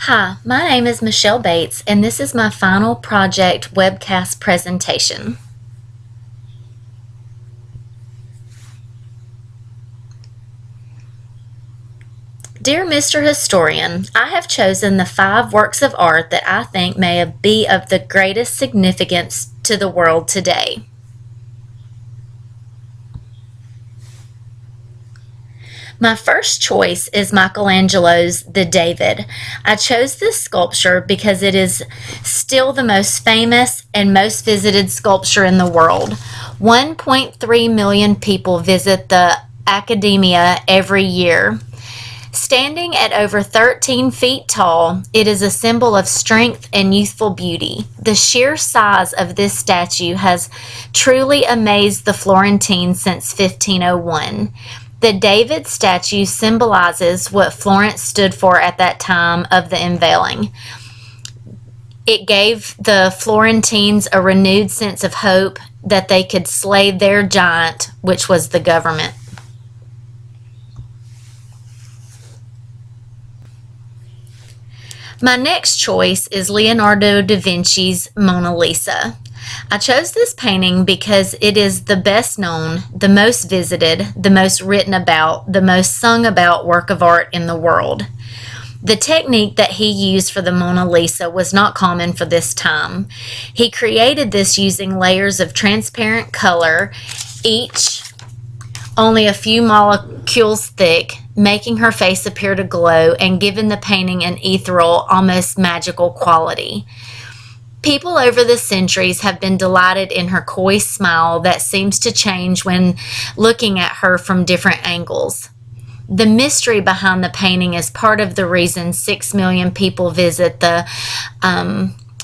Hi, my name is Michelle Bates, and this is my final project webcast presentation. Dear Mr. Historian, I have chosen the 5 works of art that I think may be of the greatest significance to the world today. My first choice is Michelangelo's The David. I chose this sculpture because it is still the most famous and most visited sculpture in the world. 1.3 million people visit the Academia every year. Standing at over 13 feet tall, it is a symbol of strength and youthful beauty. The sheer size of this statue has truly amazed the Florentines since 1501. The David statue symbolizes what Florence stood for at that time of the unveiling. It gave the Florentines a renewed sense of hope that they could slay their giant, which was the government. My next choice is Leonardo da Vinci's Mona Lisa. I chose this painting because it is the best known, the most visited, the most written about, the most sung about work of art in the world. The technique that he used for the Mona Lisa was not common for this time. He created this using layers of transparent color, each only a few molecules thick, making her face appear to glow and giving the painting an ethereal, almost magical quality. People over the centuries have been delighted in her coy smile that seems to change when looking at her from different angles. The mystery behind the painting is part of the reason 6 million people visit the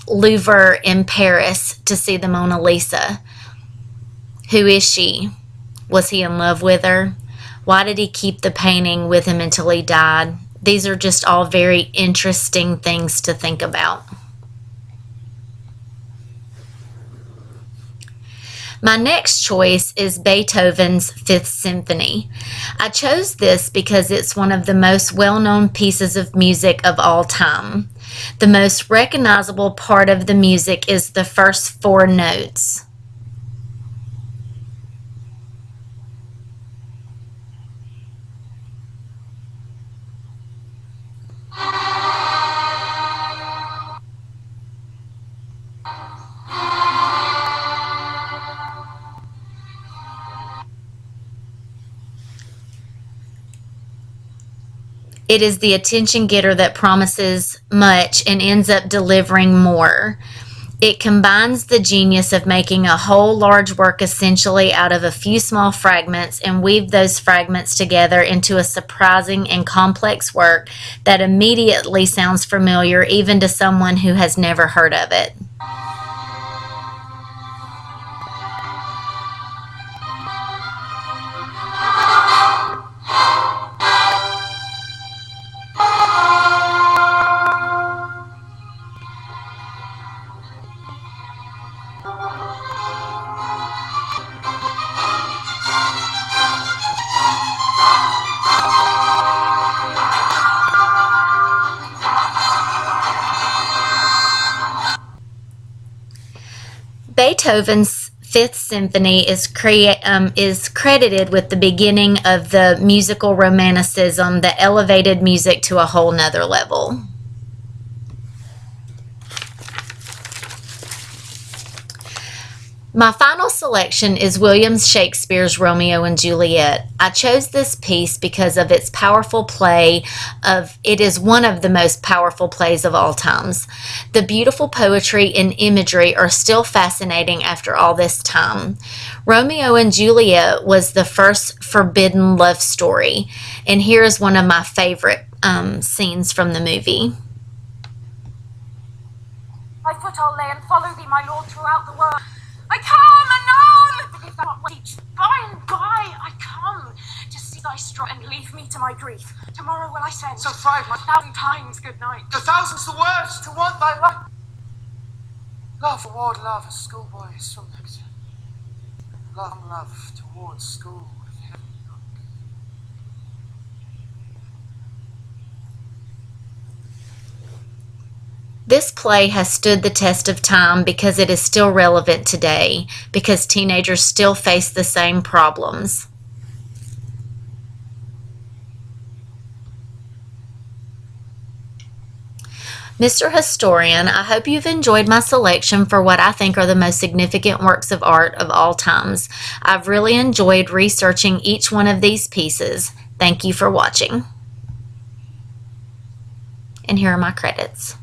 Louvre in Paris to see the Mona Lisa. Who is she? Was he in love with her? Why did he keep the painting with him until he died? These are just all very interesting things to think about. My next choice is Beethoven's Fifth Symphony. I chose this because it's one of the most well-known pieces of music of all time. The most recognizable part of the music is the first 4 notes. It is the attention getter that promises much and ends up delivering more. It combines the genius of making a whole large work essentially out of a few small fragments and weave those fragments together into a surprising and complex work that immediately sounds familiar even to someone who has never heard of it. Beethoven's Fifth Symphony is credited with the beginning of the musical romanticism that elevated music to a whole nother level. My final selection is William Shakespeare's Romeo and Juliet. I chose this piece because of its powerful play it is one of the most powerful plays of all times. The beautiful poetry and imagery are still fascinating after all this time. Romeo and Juliet was the first forbidden love story, and here is one of my favorite scenes from the movie. My foot I'll lay and follow thee, my lord, throughout the world. I come anon! If thou art wait, by and by I come to see thy strife and leave me to my grief. Tomorrow will I send. So fried my 1,000 times good night. The thousand's the worst to want thy love. Love toward love, a schoolboy is from next. Love towards school with heaven look. This play has stood the test of time because it is still relevant today, because teenagers still face the same problems. Mr. Historian, I hope you've enjoyed my selection for what I think are the most significant works of art of all times. I've really enjoyed researching each one of these pieces. Thank you for watching. And here are my credits.